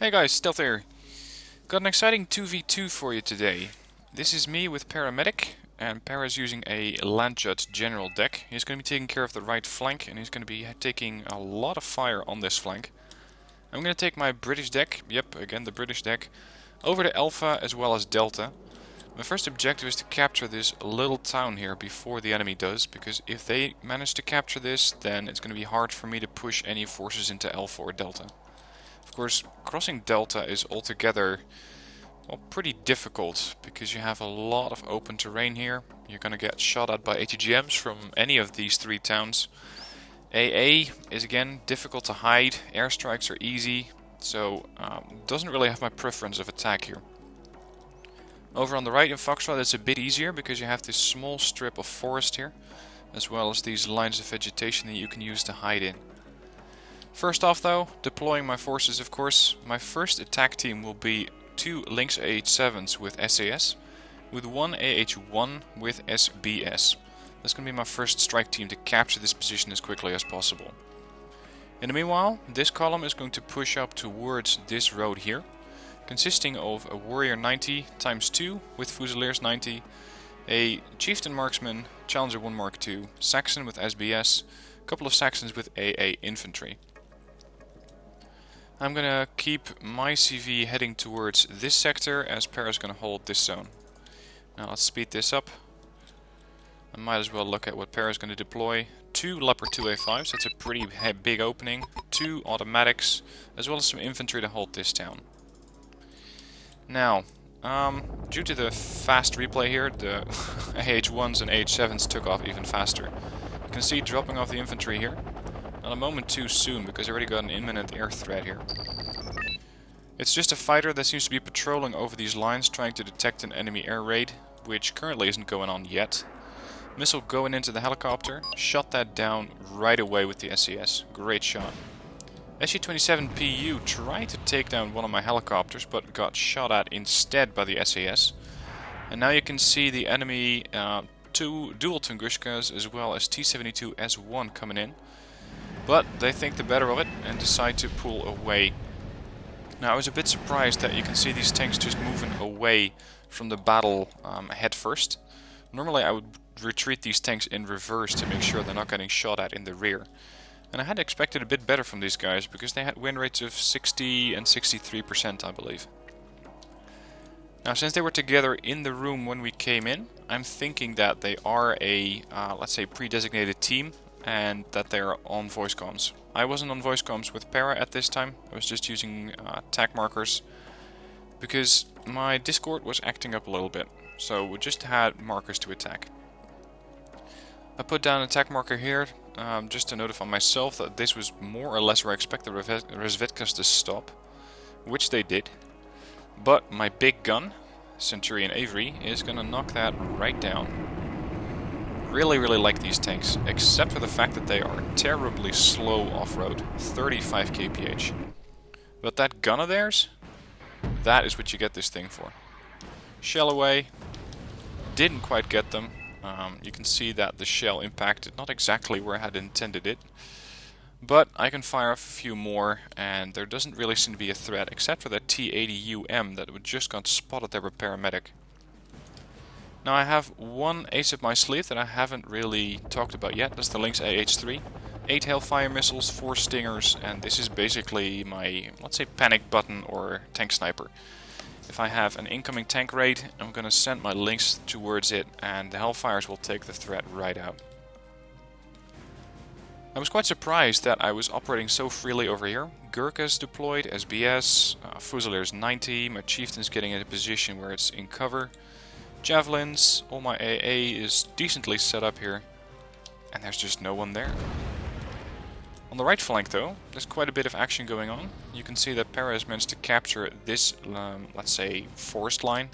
Hey guys, Stealth here. Got an exciting 2v2 for you today. This is me with Paramedic, and Para's using a LANDJUT general deck. He's going to be taking care of the right flank, and he's going to be taking a lot of fire on this flank. I'm going to take my British deck, yep, again the British deck, over to Alpha as well as Delta. My first objective is to capture this little town here before the enemy does, because if they manage to capture this, then it's going to be hard for me to push any forces into Alpha or Delta. Of course, crossing Delta is altogether, well, pretty difficult because you have a lot of open terrain here. You're going to get shot at by ATGMs from any of these three towns. AA is again difficult to hide, airstrikes are easy, so doesn't really have my preference of attack here. Over on the right in Foxtrot it's a bit easier because you have this small strip of forest here, as well as these lines of vegetation that you can use to hide in. First off though, deploying my forces of course. My first attack team will be 2 Lynx AH7s with SAS, with 1 AH1 with SBS. That's going to be my first strike team to capture this position as quickly as possible. In the meanwhile, this column is going to push up towards this road here, consisting of a Warrior 90 times 2 with Fusiliers 90, a Chieftain Marksman, Challenger 1 Mark II, Saxon with SBS, a couple of Saxons with AA Infantry. I'm gonna keep my CV heading towards this sector as Para's gonna hold this zone. Now let's speed this up. I might as well look at what Para's gonna deploy. 2 Leopard 2A5s, that's a pretty big opening. 2 automatics, as well as some infantry to hold this town. Now, due to the fast replay here, the AH1s and AH7s took off even faster. You can see dropping off the infantry here. Not a moment too soon, because I already got an imminent air threat here. It's just a fighter that seems to be patrolling over these lines, trying to detect an enemy air raid, which currently isn't going on yet. Missile going into the helicopter, shot that down right away with the SES. Great shot. SU-27PU tried to take down one of my helicopters, but got shot at instead by the SAS. And now you can see the enemy 2 dual Tungushkas as well as T-72S1 coming in. But they think the better of it and decide to pull away. Now I was a bit surprised that you can see these tanks just moving away from the battle head first. Normally I would retreat these tanks in reverse to make sure they're not getting shot at in the rear. And I had expected a bit better from these guys because they had win rates of 60 and 63% I believe. Now since they were together in the room when we came in, I'm thinking that they are a, let's say, pre-designated team. And that they are on voice comms. I wasn't on voice comms with Para at this time. I was just using attack markers because my Discord was acting up a little bit. So we just had markers to attack. I put down an attack marker here just to notify myself that this was more or less where I expected the Razvedkas to stop, which they did. But my big gun, Centurion Avery, is gonna knock that right down. Really like these tanks, except for the fact that they are terribly slow off-road, 35 kph. But that gun of theirs, that is what you get this thing for. Shell away, didn't quite get them. You can see that the shell impacted not exactly where I had intended it. But I can fire off a few more, and there doesn't really seem to be a threat, except for that T-80UM that just got spotted there by Paramedic. Now I have one ace up my sleeve that I haven't really talked about yet. That's the Lynx AH3. 8 Hellfire missiles, 4 Stingers, and this is basically my, let's say, panic button or tank sniper. If I have an incoming tank raid, I'm gonna send my Lynx towards it, and the Hellfires will take the threat right out. I was quite surprised that I was operating so freely over here. Gurkhas deployed, SBS, Fusiliers 90, my Chieftain's getting in a position where it's in cover. Javelins, all my AA is decently set up here, and there's just no one there. On the right flank though, there's quite a bit of action going on. You can see that Para has managed to capture this, let's say, forest line.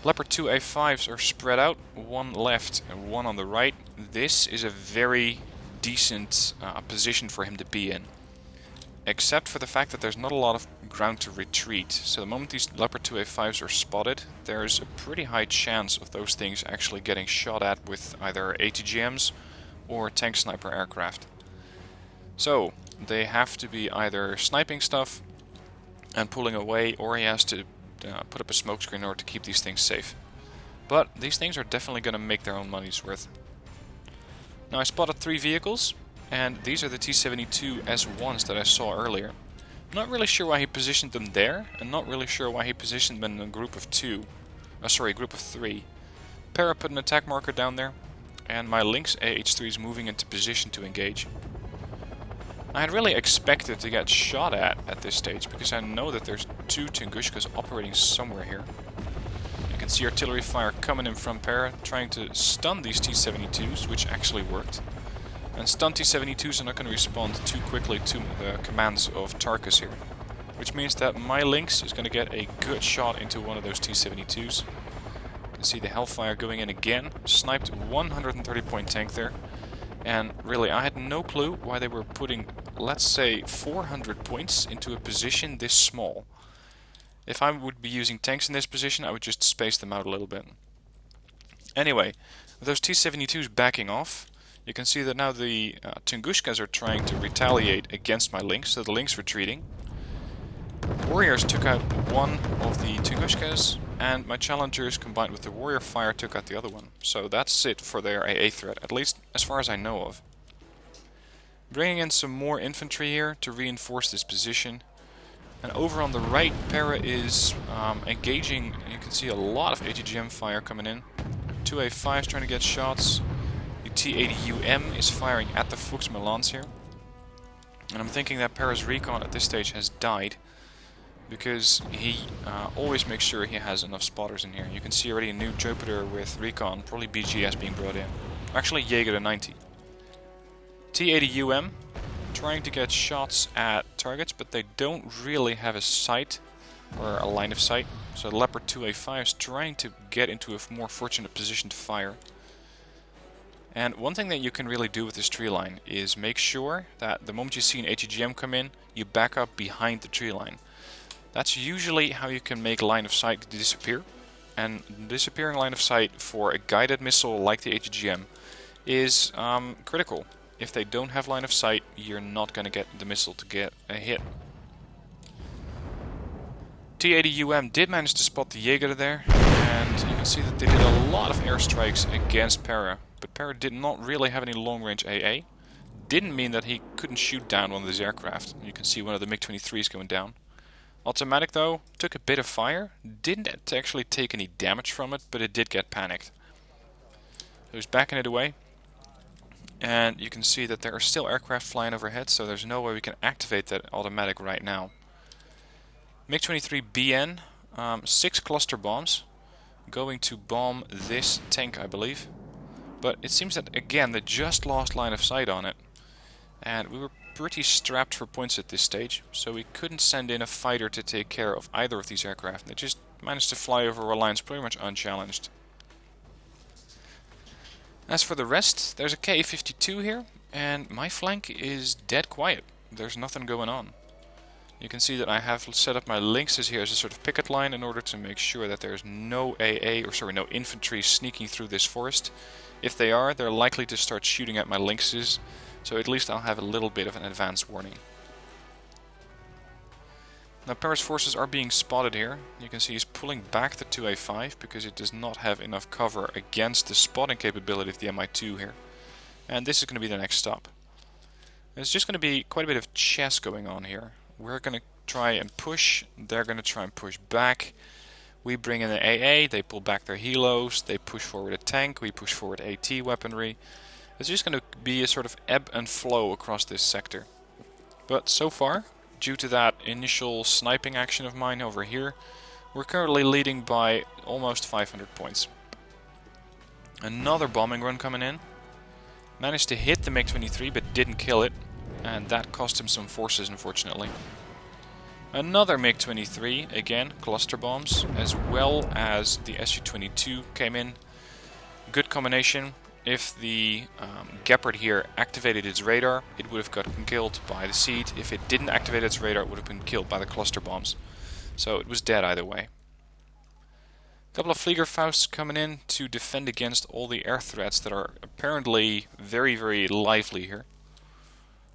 Leopard 2A5s are spread out, one left and one on the right. This is a very decent position for him to be in. Except for the fact that there's not a lot of ground to retreat. So the moment these Leopard 2A5s are spotted, there's a pretty high chance of those things actually getting shot at with either ATGMs or tank sniper aircraft. So they have to be either sniping stuff and pulling away, or he has to put up a smokescreen in order to keep these things safe. But these things are definitely going to make their own money's worth. Now I spotted 3 vehicles, and these are the T-72 S1s that I saw earlier. I'm not really sure why he positioned them there, and not really sure why he positioned them in a group of 2. Sorry, a group of 3. Para put an attack marker down there, and my Lynx AH3 is moving into position to engage. I had really expected to get shot at this stage, because I know that there's 2 Tungushkas operating somewhere here. You can see artillery fire coming in from Para, trying to stun these T-72s, which actually worked. And stun T-72s are not going to respond too quickly to the commands of Tarkus here. Which means that my Lynx is going to get a good shot into one of those T-72s. You can see the Hellfire going in again, sniped 130 point tank there. And really, I had no clue why they were putting, let's say, 400 points into a position this small. If I would be using tanks in this position, I would just space them out a little bit. Anyway, with those T-72s backing off, you can see that now the Tungushkas are trying to retaliate against my Lynx, so the Lynx retreating. Warriors took out one of the Tungushkas, and my Challengers combined with the Warrior Fire took out the other one. So that's it for their AA threat, at least as far as I know of. Bringing in some more infantry here to reinforce this position. And over on the right, Para is engaging. You can see a lot of ATGM fire coming in. 2 A5s trying to get shots. The T-80UM is firing at the Fuchs Milans here. And I'm thinking that Para's recon at this stage has died, because he always makes sure he has enough spotters in here. You can see already a new Jupiter with recon, probably BGS being brought in. Actually, Jaeger to 90. T-80UM trying to get shots at targets, but they don't really have a sight or a line of sight. So Leopard 2A5 is trying to get into a more fortunate position to fire. And one thing that you can really do with this tree line is make sure that the moment you see an ATGM come in, you back up behind the tree line. That's usually how you can make line of sight disappear. And disappearing line of sight for a guided missile like the ATGM is critical. If they don't have line of sight, you're not going to get the missile to get a hit. T-80UM did manage to spot the Jaeger there, and you can see that they did a lot of airstrikes against Para. But Para did not really have any long-range AA. Didn't mean that he couldn't shoot down one of these aircraft. You can see one of the MiG-23s going down. Automatic though, took a bit of fire, didn't actually take any damage from it, but it did get panicked. So he's backing it away. And you can see that there are still aircraft flying overhead, so there's no way we can activate that automatic right now. MiG-23BN, 6 cluster bombs, going to bomb this tank, I believe. But it seems that, again, they just lost line of sight on it. And we were pretty strapped for points at this stage, so we couldn't send in a fighter to take care of either of these aircraft. They just managed to fly over our lines pretty much unchallenged. As for the rest, there's a Ka-52 here, and my flank is dead quiet. There's nothing going on. You can see that I have set up my Lynxes here as a sort of picket line in order to make sure that there's no no infantry sneaking through this forest. If they are, they're likely to start shooting at my Lynxes, so at least I'll have a little bit of an advance warning. Now Para's forces are being spotted here. You can see he's pulling back the 2A5 because it does not have enough cover against the spotting capability of the Mi-2 here. And this is going to be the next stop. There's just going to be quite a bit of chess going on here. We're going to try and push, they're going to try and push back. We bring in the AA, they pull back their helos, they push forward a tank, we push forward AT weaponry. It's just going to be a sort of ebb and flow across this sector. But so far, due to that initial sniping action of mine over here, we're currently leading by almost 500 points. Another bombing run coming in. Managed to hit the MiG-23 but didn't kill it, and that cost him some forces unfortunately. Another MiG-23, again cluster bombs, as well as the Su-22 came in. Good combination. If the Gepard here activated its radar, it would have gotten killed by the Seed. If it didn't activate its radar, it would have been killed by the cluster bombs. So it was dead either way. A couple of Fliegerfausts coming in to defend against all the air threats that are apparently very, very lively here.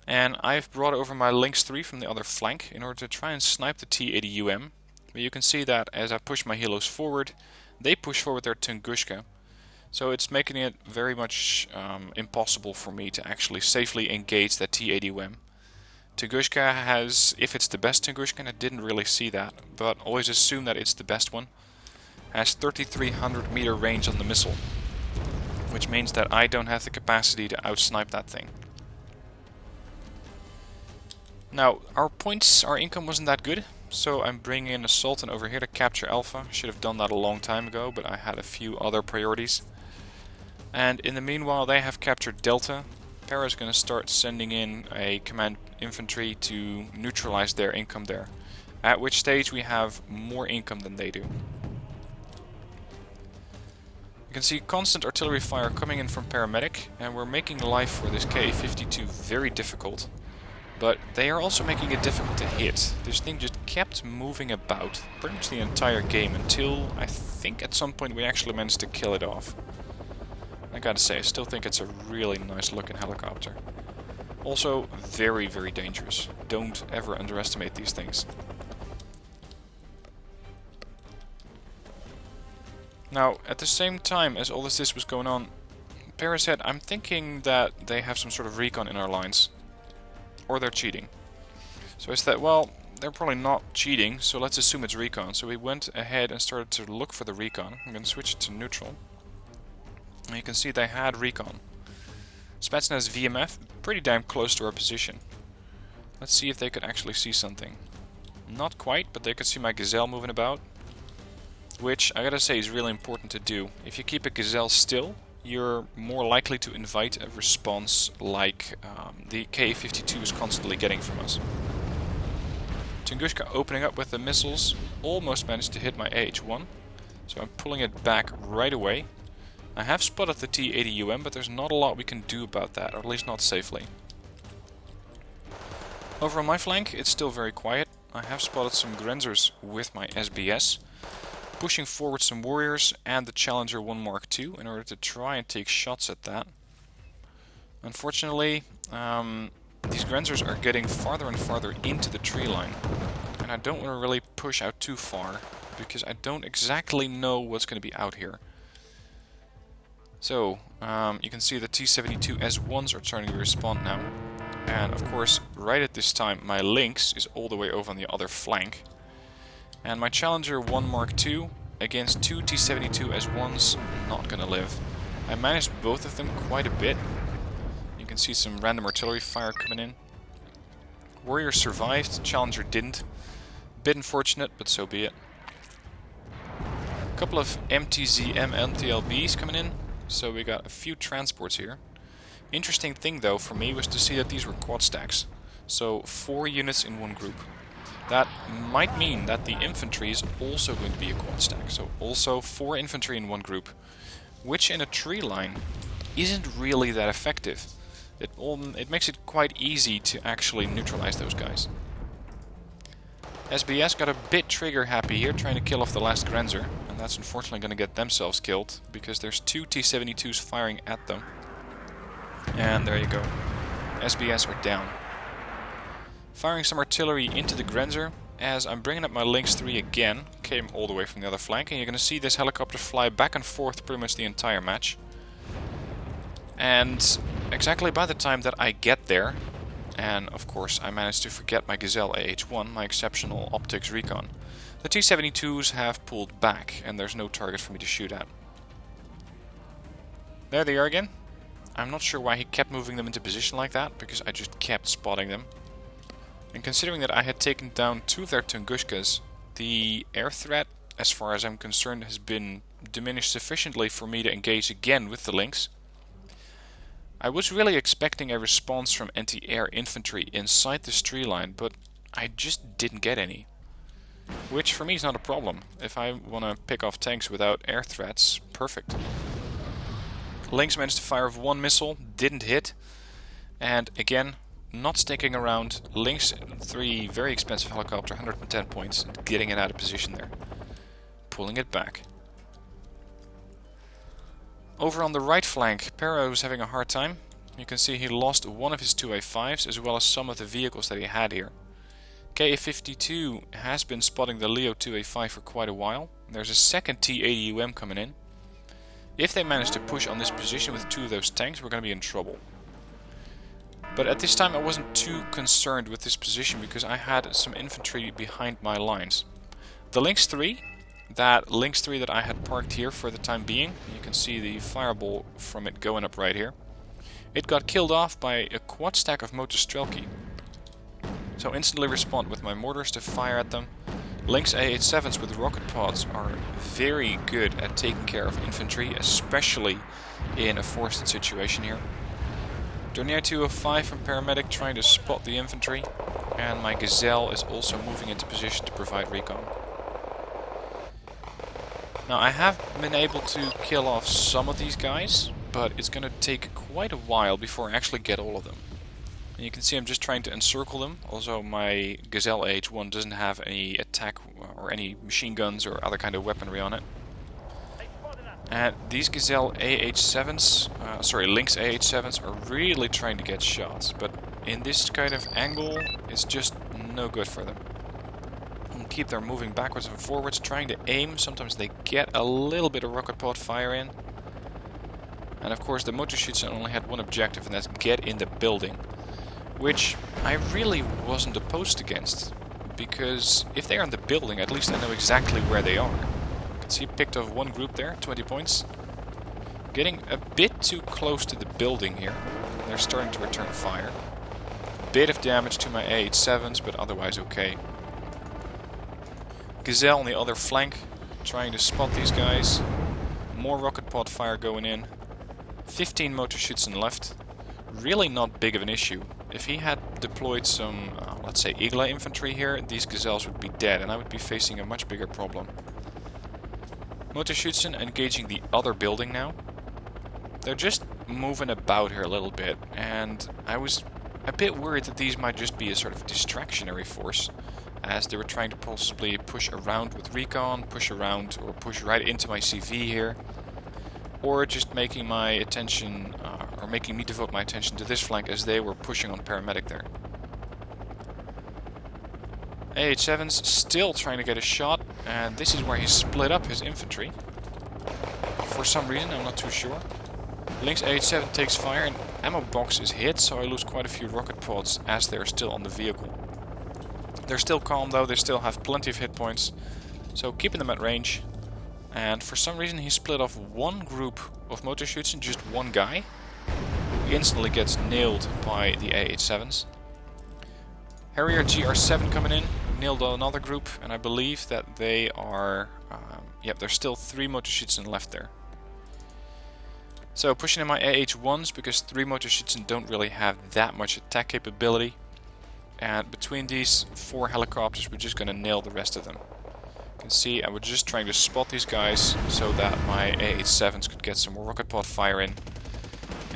And I've brought over my Lynx 3 from the other flank in order to try and snipe the T-80UM. But you can see that as I push my helos forward, they push forward their Tunguska. So it's making it very much impossible for me to actually safely engage that T-80UM. Tunguska has, if it's the best Tunguska, and I didn't really see that, but always assume that it's the best one, has 3,300 meter range on the missile, which means that I don't have the capacity to outsnipe that thing. Now, our income wasn't that good, so I'm bringing in a Sultan over here to capture Alpha. Should have done that a long time ago, but I had a few other priorities. And in the meanwhile, they have captured Delta. Para is going to start sending in a command infantry to neutralize their income there. At which stage we have more income than they do. You can see constant artillery fire coming in from paramedic, and we're making life for this Ka-52 very difficult. But they are also making it difficult to hit. This thing just kept moving about pretty much the entire game until I think at some point we actually managed to kill it off. I gotta say, I still think it's a really nice looking helicopter. Also very, very dangerous. Don't ever underestimate these things. Now, at the same time as all this was going on, Para said, I'm thinking that they have some sort of recon in our lines. Or they're cheating. So I said, well, they're probably not cheating, so let's assume it's recon. So we went ahead and started to look for the recon. I'm going to switch it to neutral. And you can see they had recon. Spetsnaz VMF, pretty damn close to our position. Let's see if they could actually see something. Not quite, but they could see my Gazelle moving about. Which, I gotta say, is really important to do. If you keep a Gazelle still, you're more likely to invite a response like the Ka-52 is constantly getting from us. Tunguska opening up with the missiles, almost managed to hit my AH-1, so I'm pulling it back right away. I have spotted the T-80UM, but there's not a lot we can do about that, or at least not safely. Over on my flank, it's still very quiet. I have spotted some Grenzers with my SBS, pushing forward some warriors and the Challenger 1 Mark II in order to try and take shots at that. Unfortunately, these Grenzers are getting farther and farther into the tree line, and I don't want to really push out too far because I don't exactly know what's going to be out here. So, you can see the T-72 S1s are starting to respond now, and of course, right at this time, my Lynx is all the way over on the other flank. And my Challenger 1 Mark II against two T-72 S1s, not gonna live. I managed both of them quite a bit. You can see some random artillery fire coming in. Warrior survived, Challenger didn't. Bit unfortunate, but so be it. A couple of MTZM MTLBs coming in, so we got a few transports here. Interesting thing though for me was to see that these were quad stacks. So 4 units in one group. That might mean that the infantry is also going to be a quad stack. So also 4 infantry in one group, which in a tree line isn't really that effective. It makes it quite easy to actually neutralize those guys. SBS got a bit trigger happy here, trying to kill off the last Grenzer, and that's unfortunately going to get themselves killed because there's 2 T-72s firing at them. And there you go. SBS are down. Firing some artillery into the Grenzer as I'm bringing up my Lynx 3 again. Came all the way from the other flank, and you're going to see this helicopter fly back and forth pretty much the entire match. And exactly by the time that I get there, and of course I managed to forget my Gazelle AH-1, my exceptional optics recon, the T-72s have pulled back and there's no target for me to shoot at. There they are again. I'm not sure why he kept moving them into position like that, because I just kept spotting them. And considering that I had taken down 2 of their Tunguskas, the air threat, as far as I'm concerned, has been diminished sufficiently for me to engage again with the Lynx. I was really expecting a response from anti-air infantry inside this tree line, but I just didn't get any. Which for me is not a problem. If I want to pick off tanks without air threats, perfect. Lynx managed to fire 1 missile, didn't hit, and again, not sticking around. Lynx 3, very expensive helicopter, 110 points, getting it out of position there. Pulling it back. Over on the right flank, Perro was having a hard time. You can see he lost one of his 2A5s as well as some of the vehicles that he had here. KA-52 has been spotting the Leo 2A5 for quite a while. There's a second T-80UM coming in. If they manage to push on this position with 2 of those tanks, we're going to be in trouble. But at this time I wasn't too concerned with this position because I had some infantry behind my lines. The Lynx 3, that I had parked here for the time being, you can see the fireball from it going up right here. It got killed off by a quad stack of motor Strelki. So instantly respond with my mortars to fire at them. Lynx A87s with rocket pods are very good at taking care of infantry, especially in a forced situation here. Dornier 205 from paramedic trying to spot the infantry, and my Gazelle is also moving into position to provide recon. Now I have been able to kill off some of these guys, but it's going to take quite a while before I actually get all of them. And you can see I'm just trying to encircle them, although my Gazelle AH1 doesn't have any attack or any machine guns or other kind of weaponry on it. And these Gazelle AH7s, Lynx AH7s are really trying to get shots, but in this kind of angle it's just no good for them. And keep them moving backwards and forwards, trying to aim. Sometimes they get a little bit of rocket pod fire in. And of course the motor Schützen only had one objective, and that's get in the building. Which I really wasn't opposed against, because if they are in the building, at least I know exactly where they are. You can see picked off one group there, 20 points. Getting a bit too close to the building here. They're starting to return fire. Bit of damage to my AH7s, but otherwise okay. Gazelle on the other flank, trying to spot these guys. More rocket pod fire going in. 15 motor Schützen left. Really not big of an issue. If he had deployed some, let's say, Igla infantry here, these Gazelles would be dead and I would be facing a much bigger problem. Motor Schützen engaging the other building now. They're just moving about here a little bit, and I was a bit worried that these might just be a sort of distractionary force, as they were trying to possibly push around with recon, push around or push right into my CV here, or just making my attention, or making me devote my attention to this flank as they were pushing on paramedic there. AH7's still trying to get a shot, and this is where he split up his infantry. For some reason, I'm not too sure. Lynx AH7 takes fire and ammo box is hit, so I lose quite a few rocket pods as they're still on the vehicle. They're still calm though, they still have plenty of hit points, so keeping them at range. And for some reason he split off one group of motor Schützen, just one guy, who instantly gets nailed by the AH7s. Harrier GR7 coming in, nailed another group, and I believe that they are... there's still 3 motor Schützen left there. So pushing in my AH1s, because 3 motor Schützen don't really have that much attack capability. And between these 4 helicopters we're just going to nail the rest of them. You can see I was just trying to spot these guys so that my AH7s could get some more rocket pod fire in.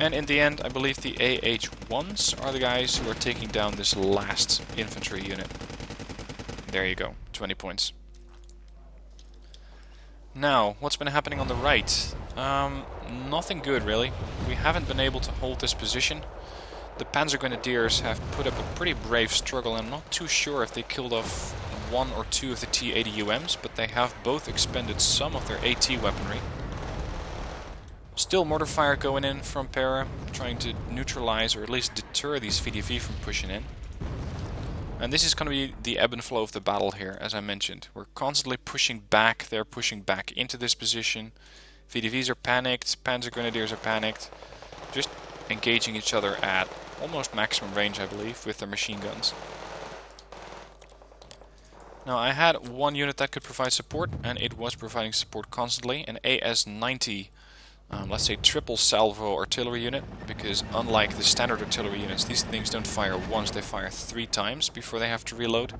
And in the end I believe the AH1s are the guys who are taking down this last infantry unit. There you go, 20 points. Now, what's been happening on the right? Nothing good really. We haven't been able to hold this position. The Panzer Grenadiers have put up a pretty brave struggle, and I'm not too sure if they killed off 1 or 2 of the T-80UMs, but they have both expended some of their AT weaponry. Still mortar fire going in from Para, trying to neutralize or at least deter these VDV from pushing in. And this is going to be the ebb and flow of the battle here, as I mentioned. We're constantly pushing back, they're pushing back into this position. VDVs are panicked, Panzer Grenadiers are panicked. Just engaging each other at almost maximum range, I believe, with their machine guns. Now I had one unit that could provide support, and it was providing support constantly, an AS-90, let's say triple salvo artillery unit, because unlike the standard artillery units, these things don't fire once, they fire 3 times before they have to reload,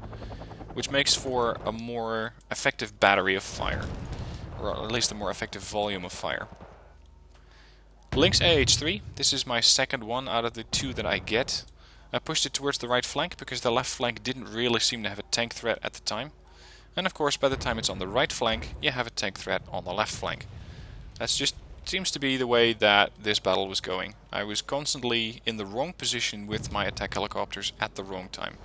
which makes for a more effective battery of fire, or at least a more effective volume of fire. Lynx AH3, this is my second one out of the 2 that I get. I pushed it towards the right flank because the left flank didn't really seem to have a tank threat at the time. And of course by the time it's on the right flank, you have a tank threat on the left flank. That's just seems to be the way that this battle was going. I was constantly in the wrong position with my attack helicopters at the wrong time.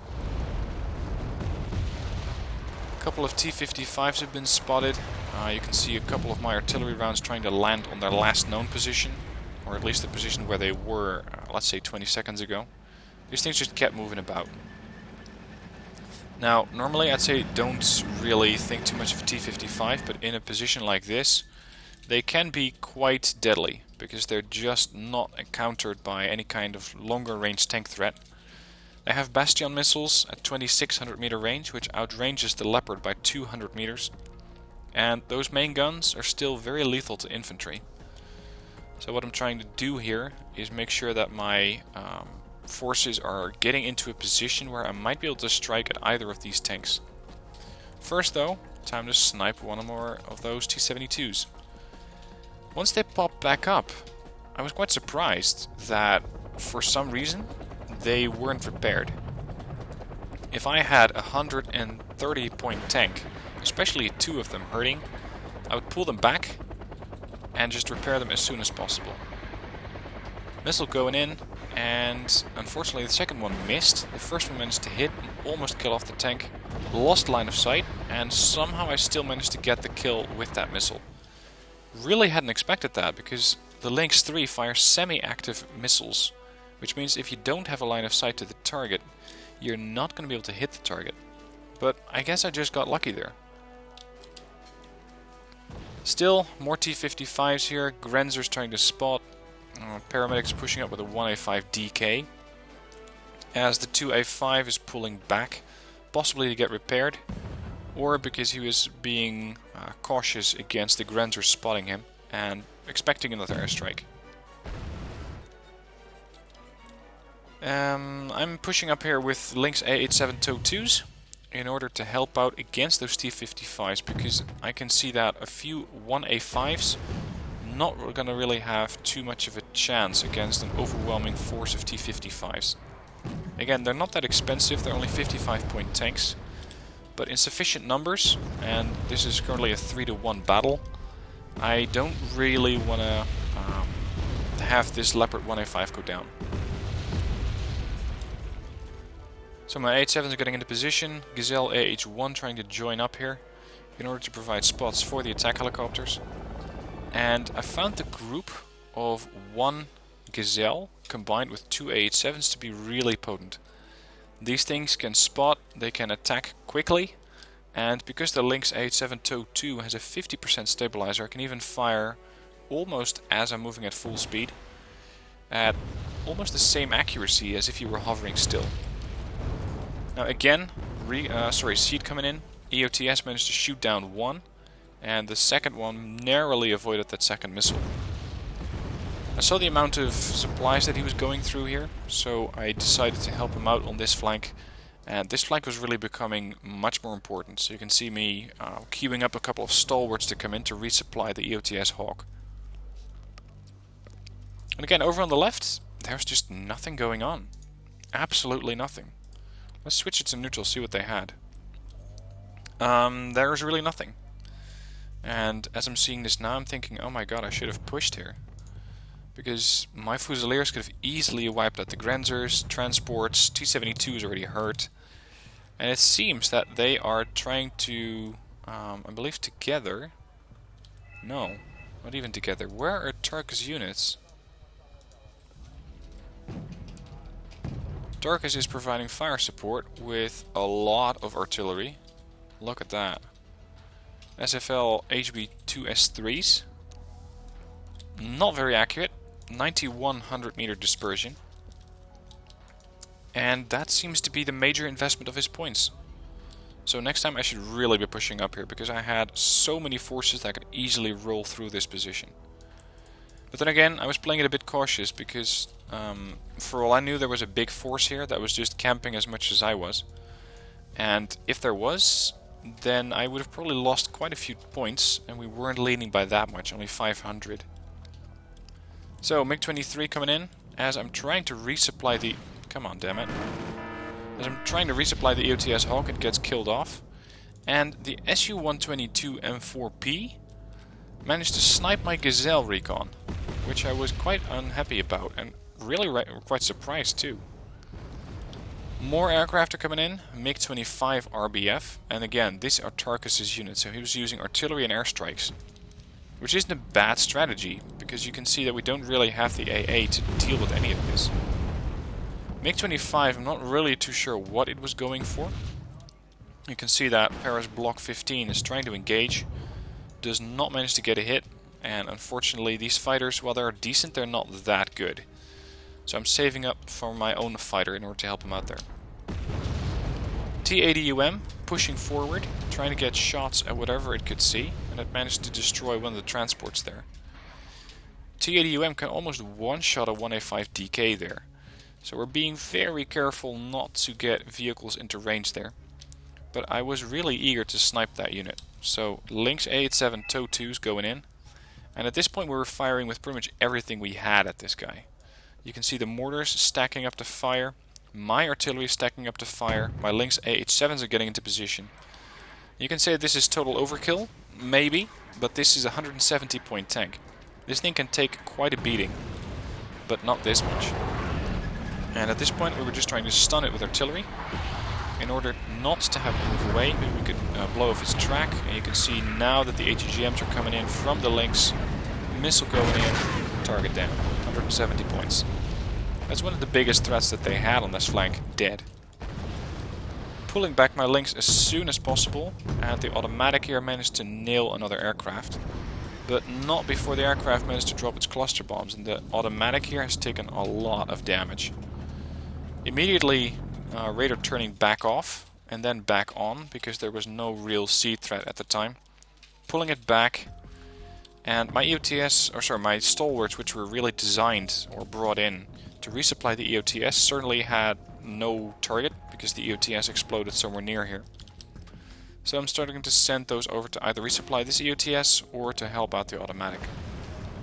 A couple of T-55s have been spotted. You can see a couple of my artillery rounds trying to land on their last known position, or at least the position where they were, let's say 20 seconds ago. These things just kept moving about. Now, normally I'd say don't really think too much of a T-55, but in a position like this, they can be quite deadly, because they're just not encountered by any kind of longer range tank threat. They have Bastion missiles at 2600 meter range, which outranges the Leopard by 200 meters. And those main guns are still very lethal to infantry. So what I'm trying to do here is make sure that my forces are getting into a position where I might be able to strike at either of these tanks. First though, time to snipe one more of those T-72s. Once they pop back up, I was quite surprised that for some reason they weren't repaired. If I had a 130 point tank, especially two of them hurting, I would pull them back and just repair them as soon as possible. Missile going in, and unfortunately the second one missed. The first one managed to hit and almost kill off the tank, lost line of sight, and somehow I still managed to get the kill with that missile. Really hadn't expected that, because the Lynx 3 fires semi-active missiles, which means if you don't have a line of sight to the target, you're not going to be able to hit the target. But I guess I just got lucky there. Still, more T-55s here, Grenzers trying to spot, paramedics pushing up with a 1A5 DK, as the 2A5 is pulling back, possibly to get repaired, or because he was being cautious against the Grenzers spotting him and expecting another airstrike. I'm pushing up here with Lynx A87 TOW2s in order to help out against those T-55s, because I can see that a few 1A5s not going to really have too much of a chance against an overwhelming force of T-55s. Again, they're not that expensive, they're only 55 point tanks, but in sufficient numbers, and this is currently a 3-to-1 battle, I don't really want to have this Leopard 1A5 go down. So my 87s are getting into position, Gazelle AH1 trying to join up here in order to provide spots for the attack helicopters. And I found the group of one Gazelle combined with two AH7s to be really potent. These things can spot, they can attack quickly, and because the Lynx AH7 TOW2 has a 50% stabilizer, I can even fire almost as I'm moving at full speed, at almost the same accuracy as if you were hovering still. Now again, seed coming in, EOTS managed to shoot down one, and the second one narrowly avoided that second missile. I saw the amount of supplies that he was going through here, so I decided to help him out on this flank, and this flank was really becoming much more important. So you can see me queuing up a couple of stalwarts to come in to resupply the EOTS Hawk. And again, over on the left, there's just nothing going on. Absolutely nothing. Let's switch it to neutral, see what they had. There's really nothing. And as I'm seeing this now, I'm thinking, oh my god, I should have pushed here. Because my Fusiliers could have easily wiped out the Grenzers, transports, T-72 is already hurt. And it seems that they are trying to, I believe together. No, not even together. Where are Turkish units? Turkish is providing fire support with a lot of artillery. Look at that. SFL HB2S3s. Not very accurate. 9100 meter dispersion. And that seems to be the major investment of his points. So next time I should really be pushing up here, because I had so many forces that I could easily roll through this position. But then again, I was playing it a bit cautious, because for all I knew there was a big force here that was just camping as much as I was. And if there was, then I would have probably lost quite a few points, and we weren't leading by that much, only 500. So MiG-23 coming in, as I'm trying to resupply the... Come on, damn it. As I'm trying to resupply the EOTS Hawk, it gets killed off. And the Su-122 M4P managed to snipe my Gazelle recon, which I was quite unhappy about and really quite surprised too. More aircraft are coming in, MiG-25 RBF, and again, these are Tarkus's units, so he was using artillery and airstrikes. Which isn't a bad strategy, because you can see that we don't really have the AA to deal with any of this. MiG-25, I'm not really too sure what it was going for. You can see that Paris Block 15 is trying to engage, does not manage to get a hit, and unfortunately these fighters, while they're decent, they're not that good. So I'm saving up for my own fighter in order to help him out there. T-80UM pushing forward, trying to get shots at whatever it could see, and it managed to destroy one of the transports there. T-80UM can almost one-shot a 1A5 DK there, so we're being very careful not to get vehicles into range there. But I was really eager to snipe that unit, so Lynx A87 TOW2s going in, and at this point we were firing with pretty much everything we had at this guy. You can see the mortars stacking up to fire, my artillery stacking up to fire, my Lynx AH7s are getting into position. You can say this is total overkill, maybe, but this is a 170 point tank. This thing can take quite a beating, but not this much. And at this point we were just trying to stun it with artillery, in order not to have it move away. Maybe we could blow off its track, and you can see now that the ATGMs are coming in from the Lynx, missile going in, target down, 170 points. That's one of the biggest threats that they had on this flank, dead. Pulling back my Lynx as soon as possible, and the automatic here managed to nail another aircraft. But not before the aircraft managed to drop its cluster bombs, and the automatic here has taken a lot of damage. Immediately radar turning back off, and then back on, because there was no real sea threat at the time. Pulling it back, and my my stalwarts, which were really designed or brought in to resupply the EOTS, certainly had no target because the EOTS exploded somewhere near here. So I'm starting to send those over to either resupply this EOTS or to help out the automatic.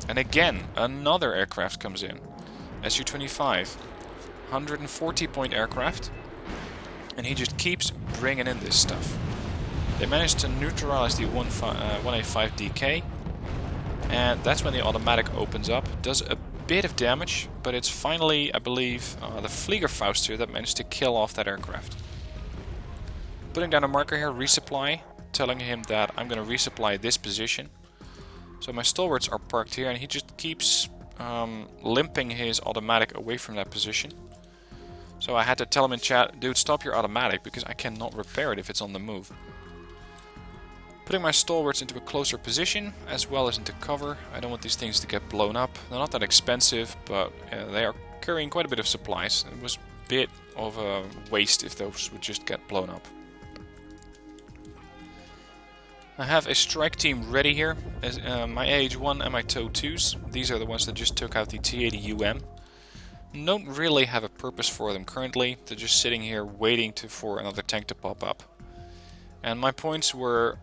And again, another aircraft comes in. Su-25, 140 point aircraft, and he just keeps bringing in this stuff. They managed to neutralize the 1A5 DK, and that's when the automatic opens up, does a bit of damage, but it's finally, I believe, the Fliegerfaust here that managed to kill off that aircraft. Putting down a marker here, resupply, telling him that I'm going to resupply this position. So my stalwarts are parked here, and he just keeps limping his automatic away from that position. So I had to tell him in chat, dude, stop your automatic, because I cannot repair it if it's on the move. Putting my stalwarts into a closer position, as well as into cover. I don't want these things to get blown up. They're not that expensive, but they are carrying quite a bit of supplies. It was a bit of a waste if those would just get blown up. I have a strike team ready here. As, my AH1 and my TOW2s. These are the ones that just took out the T-80UM. Don't really have a purpose for them currently. They're just sitting here waiting for another tank to pop up. And my points were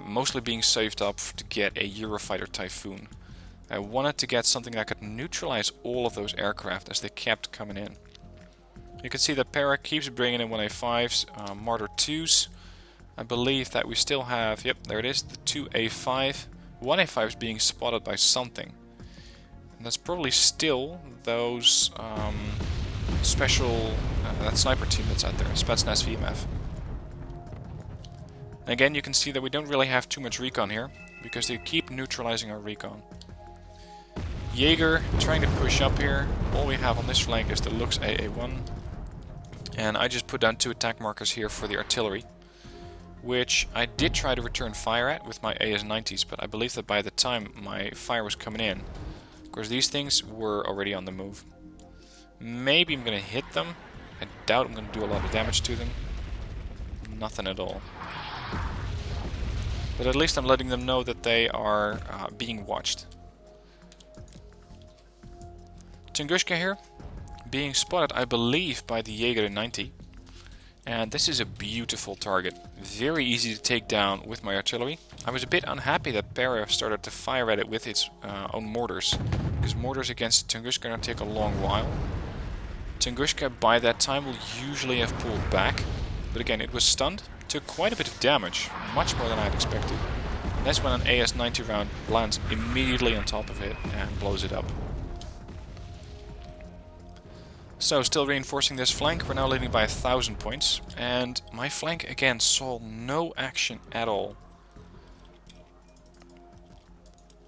mostly being saved up to get a Eurofighter Typhoon. I wanted to get something that could neutralize all of those aircraft as they kept coming in. You can see that Para keeps bringing in 1A5s, Martyr 2s. I believe that we still have, yep, there it is, the 2A5. 1A5 is being spotted by something. And that's probably still those that sniper team that's out there, Spetsnaz VMF. And again, you can see that we don't really have too much recon here, because they keep neutralizing our recon. Jaeger trying to push up here. All we have on this flank is the Lux AA1. And I just put down 2 attack markers here for the artillery, which I did try to return fire at with my AS-90s, but I believe that by the time my fire was coming in, of course these things were already on the move. Maybe I'm going to hit them. I doubt I'm going to do a lot of damage to them. Nothing at all. But at least I'm letting them know that they are being watched. Tunguska here, being spotted, I believe, by the Jaeger 90. And this is a beautiful target. Very easy to take down with my artillery. I was a bit unhappy that Para started to fire at it with its own mortars, because mortars against Tunguska are going to take a long while. Tunguska by that time will usually have pulled back, but again it was stunned. Took quite a bit of damage, much more than I had expected. And that's when an AS-90 round lands immediately on top of it and blows it up. So, still reinforcing this flank. We're now leading by 1,000 points. And my flank, again, saw no action at all.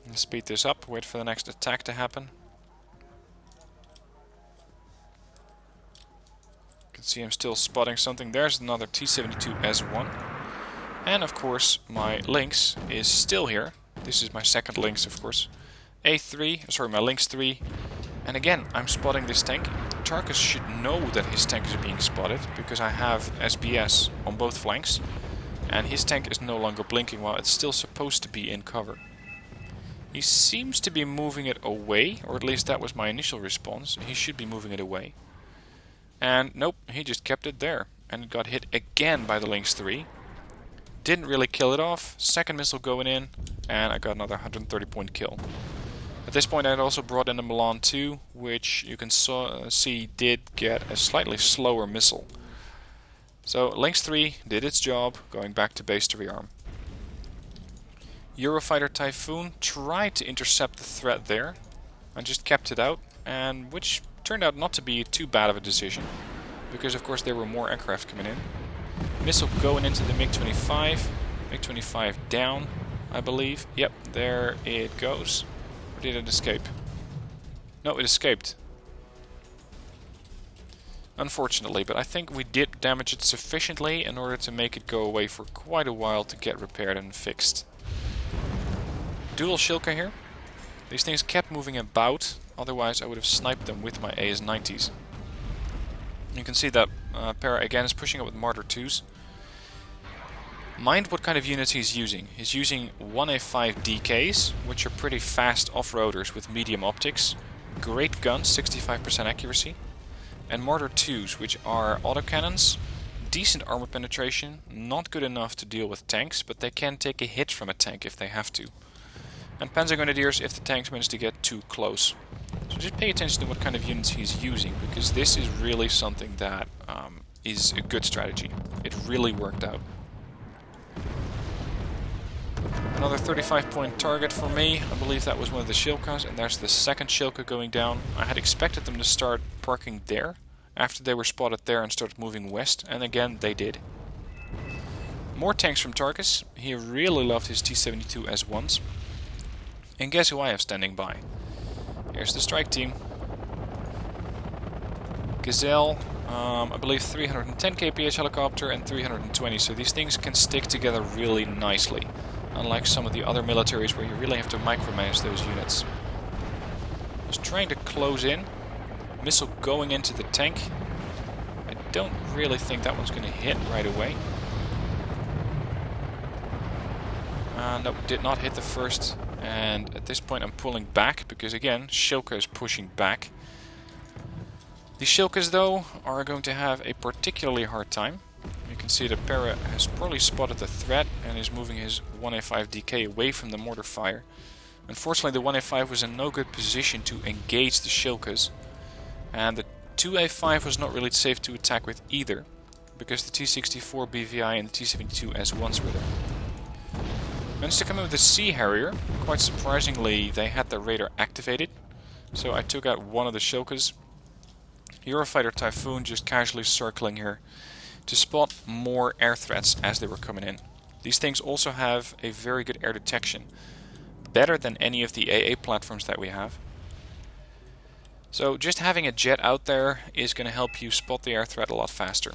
Let's speed this up, wait for the next attack to happen. You can see I'm still spotting something. There's another T-72S1. And of course, my Lynx is still here. This is my second Lynx, of course. My Lynx 3. And again, I'm spotting this tank. Tarkus should know that his tank is being spotted, because I have SBS on both flanks. And his tank is no longer blinking while it's still supposed to be in cover. He seems to be moving it away, or at least that was my initial response. He should be moving it away. And nope, he just kept it there. And it got hit again by the Lynx 3. Didn't really kill it off. Second missile going in, and I got another 130 point kill. At this point I had also brought in the Milan 2, which you can see did get a slightly slower missile. So Lynx 3 did its job, going back to base to rearm. Eurofighter Typhoon tried to intercept the threat there, and just kept it out, and which turned out not to be too bad of a decision, because of course there were more aircraft coming in. Missile going into the MiG-25, MiG-25 down, I believe. Yep, there it goes. Or did it escape? No, it escaped. Unfortunately, but I think we did damage it sufficiently in order to make it go away for quite a while to get repaired and fixed. Dual Shilka here. These things kept moving about, otherwise I would have sniped them with my AS-90s. You can see that Para again is pushing up with Marder 2s. Mind what kind of units he's using. He's using 1A5 DKs, which are pretty fast off-roaders with medium optics. Great guns, 65% accuracy. And Marder 2s, which are autocannons. Decent armor penetration, not good enough to deal with tanks, but they can take a hit from a tank if they have to. And Panzer Grenadiers if the tanks manage to get too close. So just pay attention to what kind of units he's using, because this is really something that is a good strategy. It really worked out. Another 35 point target for me. I believe that was one of the Shilkas, and there's the second Shilka going down. I had expected them to start parking there after they were spotted there and started moving west, and again they did. More tanks from Tarkus. He really loved his T-72S1s. And guess who I have standing by? Here's the strike team. Gazelle, I believe 310 kph helicopter and 320, so these things can stick together really nicely. Unlike some of the other militaries where you really have to micromanage those units. I was trying to close in. Missile going into the tank. I don't really think that one's going to hit right away. No, did not hit the first. And at this point I'm pulling back because again, Shilka is pushing back. The Shilkas though are going to have a particularly hard time. You can see that Para has probably spotted the threat and is moving his 1A5 DK away from the mortar fire. Unfortunately the 1A5 was in no good position to engage the Shilkas. And the 2A5 was not really safe to attack with either, because the T-64 BVI and the T-72S1s were there. Managed to come in with the Sea Harrier. Quite surprisingly, they had their radar activated, so I took out one of the Shilkas. Eurofighter Typhoon just casually circling here to spot more air threats as they were coming in. These things also have a very good air detection, better than any of the AA platforms that we have. So just having a jet out there is going to help you spot the air threat a lot faster.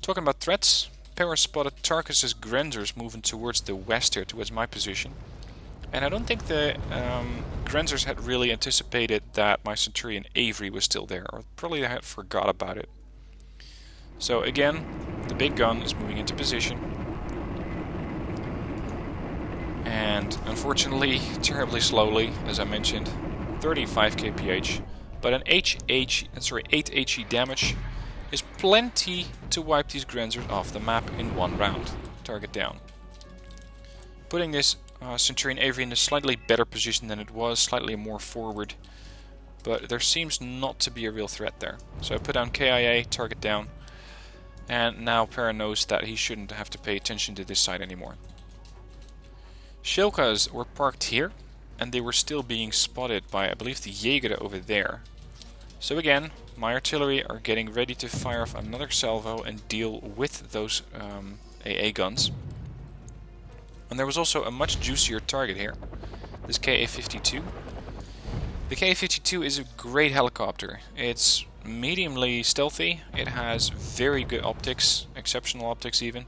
Talking about threats, Para spotted Tarkus' Grenzers moving towards the west here, towards my position. And I don't think the Grenzers had really anticipated that my Centurion Avery was still there, or probably they had forgot about it. So again, the big gun is moving into position. And unfortunately, terribly slowly, as I mentioned, 35 kph. But an 8 HE damage is plenty to wipe these Grenzers off the map in one round. Target down. Putting this Centurion Avery in a slightly better position than it was, slightly more forward. But there seems not to be a real threat there. So I put down KIA, target down. And now Para knows that he shouldn't have to pay attention to this side anymore. Shilkas were parked here, and they were still being spotted by, I believe, the Jäger over there. So again, my artillery are getting ready to fire off another salvo and deal with those AA guns. And there was also a much juicier target here, this KA-52. The KA-52 is a great helicopter. It's mediumly stealthy, it has very good optics, exceptional optics even.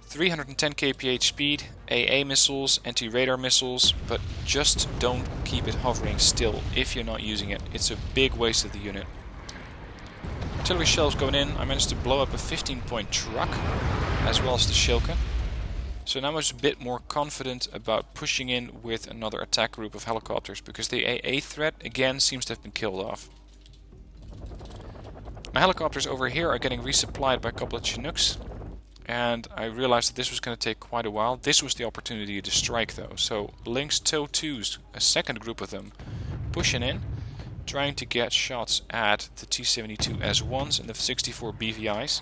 310 kph speed, AA missiles, anti-radar missiles, but just don't keep it hovering still if you're not using it. It's a big waste of the unit. Artillery shells going in. I managed to blow up a 15-point truck, as well as the Shilka. So now I'm just a bit more confident about pushing in with another attack group of helicopters, because the AA threat again seems to have been killed off. My helicopters over here are getting resupplied by a couple of Chinooks. And I realized that this was going to take quite a while. This was the opportunity to strike though. So Lynx TOW 2s, a second group of them, pushing in, trying to get shots at the T-72 S1s and the 64 BVIs.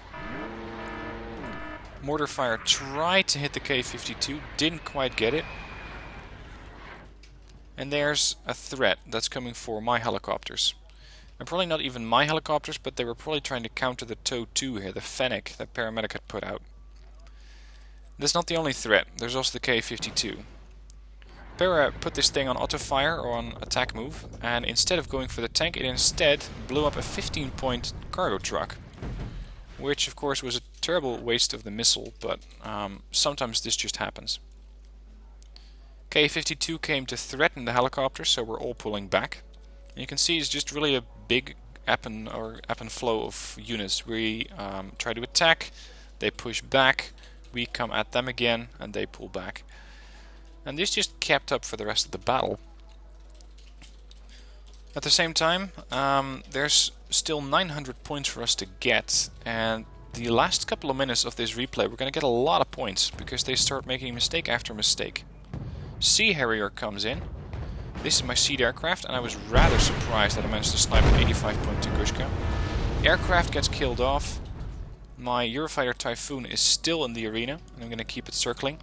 Mortar fire tried to hit the K-52, didn't quite get it. And there's a threat that's coming for my helicopters. And probably not even my helicopters, but they were probably trying to counter the TOW 2 here, the Fennec that Paramedic had put out. That's not the only threat, there's also the K-52. Para put this thing on auto fire or on attack move, and instead of going for the tank, it instead blew up a 15-point cargo truck. Which of course was a terrible waste of the missile, but sometimes this just happens. K-52 came to threaten the helicopter, so we're all pulling back. And you can see it's just really a big ebb and flow of units. We try to attack, they push back, we come at them again, and they pull back. And this just kept up for the rest of the battle. At the same time, there's still 900 points for us to get, and the last couple of minutes of this replay we're going to get a lot of points, because they start making mistake after mistake. Sea Harrier comes in. This is my seed aircraft, and I was rather surprised that I managed to snipe an 85-point Tunguska. Aircraft gets killed off. My Eurofighter Typhoon is still in the arena, and I'm going to keep it circling.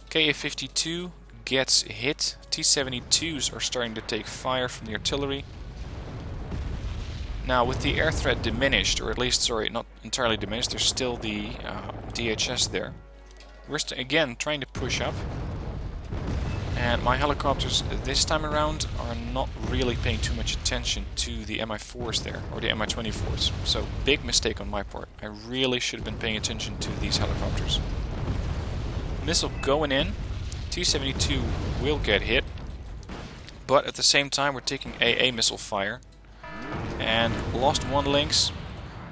KA-52 gets hit. T-72s are starting to take fire from the artillery. Now, with the air threat diminished, or at least, sorry, not entirely diminished, there's still the DHS there. We're again trying to push up. And my helicopters this time around are not really paying too much attention to the Mi-4s there, or the Mi-24s. So, big mistake on my part. I really should have been paying attention to these helicopters. Missile going in. T-72 will get hit. But at the same time we're taking AA missile fire. And lost one Lynx.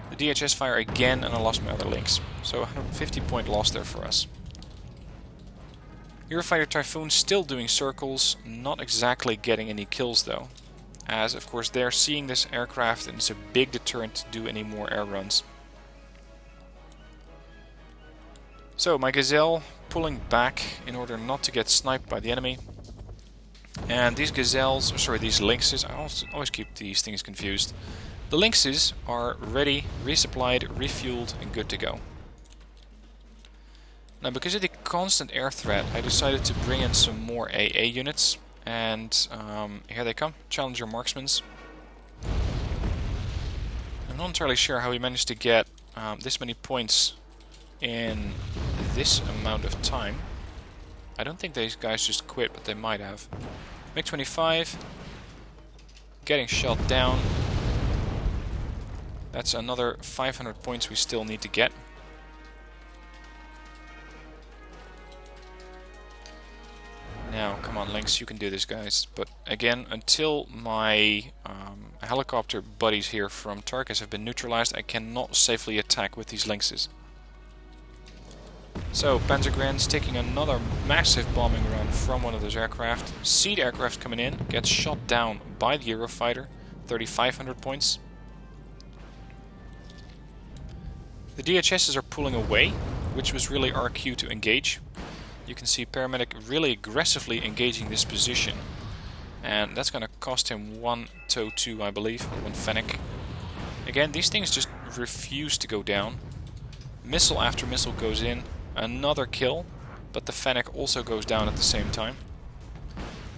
The DHS fire again, and I lost my other Lynx. So 150-point loss there for us. Eurofighter Typhoon still doing circles, not exactly getting any kills though. As of course they're seeing this aircraft and it's a big deterrent to do any more air runs. So my Gazelle pulling back in order not to get sniped by the enemy. And these Gazelles, sorry, these Lynxes, I always keep these things confused. The Lynxes are ready, resupplied, refueled and good to go. Now, because of the constant air threat, I decided to bring in some more AA units, and here they come, Challenger Marksmans. I'm not entirely sure how we managed to get this many points in this amount of time. I don't think these guys just quit, but they might have. MiG-25, getting shot down. That's another 500 points we still need to get. Now, come on Lynx, you can do this guys. But again, until my helicopter buddies here from Tarkus have been neutralized, I cannot safely attack with these Lynxes. So, Panzergrens taking another massive bombing run from one of those aircraft. Seed aircraft coming in, gets shot down by the Eurofighter, 3,500 points. The DHSs are pulling away, which was really our cue to engage. You can see Paramedic really aggressively engaging this position. And that's going to cost him one TOW 2, I believe, or one Fennec. Again, these things just refuse to go down. Missile after missile goes in. Another kill. but the Fennec also goes down at the same time.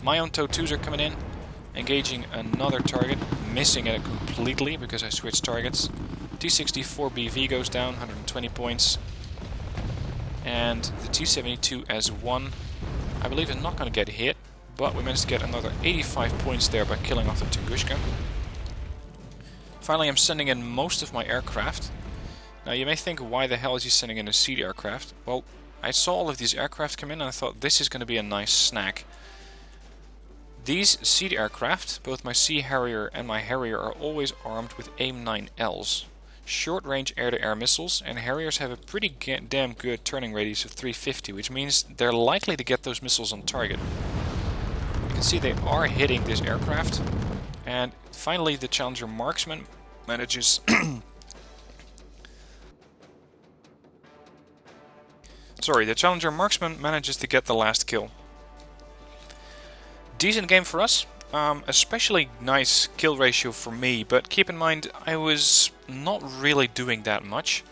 My own TOW2s are coming in, engaging another target, missing it completely because I switched targets. T-64BV goes down, 120 points. And the T-72S1, I believe, is not going to get hit, but we managed to get another 85 points there by killing off the Tunguska. Finally, I'm sending in most of my aircraft. Now you may think, why the hell is he sending in a seed aircraft? Well, I saw all of these aircraft come in and I thought this is going to be a nice snack. These seed aircraft, both my Sea Harrier and my Harrier, are always armed with AIM-9Ls. Short-range air-to-air missiles, and Harriers have a pretty damn good turning radius of 350, which means they're likely to get those missiles on target. You can see they are hitting this aircraft. And finally the Challenger Marksman manages... the Challenger Marksman manages to get the last kill. Decent game for us, especially nice kill ratio for me, but keep in mind I was not really doing that much.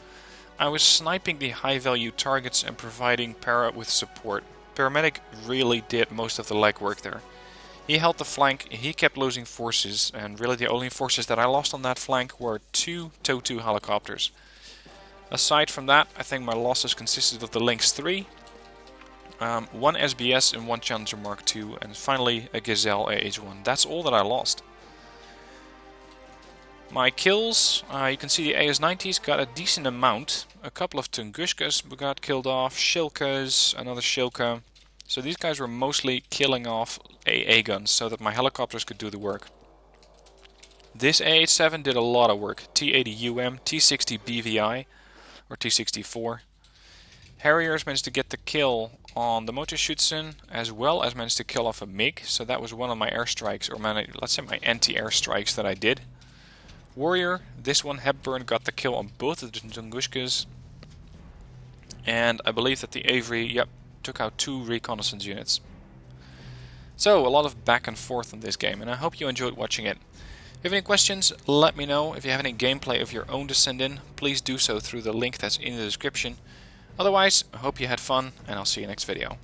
I was sniping the high value targets and providing Para with support. Paramedic really did most of the legwork there. He held the flank, he kept losing forces, and really the only forces that I lost on that flank were 2 TOW2 helicopters. Aside from that, I think my losses consisted of the Lynx 3, 1 SBS and 1 Challenger Mark II, and finally a Gazelle AH-1. That's all that I lost. My kills, you can see the AS-90s got a decent amount. A couple of Tunguskas got killed off, Shilkas, another Shilka. So these guys were mostly killing off AA guns so that my helicopters could do the work. This AH-7 did a lot of work. T-80UM, T-60 BVI, or T-64. Harriers managed to get the kill on the Motorschützen, as well as managed to kill off a MiG. So that was one of my airstrikes, or let's say my anti-air strikes that I did. Warrior, this one, Hepburn, got the kill on both of the Tunguskas. And I believe that the Avery, took out 2 reconnaissance units. So, a lot of back and forth on this game, and I hope you enjoyed watching it. If you have any questions, let me know. If you have any gameplay of your own to send in, please do so through the link that's in the description. Otherwise, I hope you had fun, and I'll see you next video.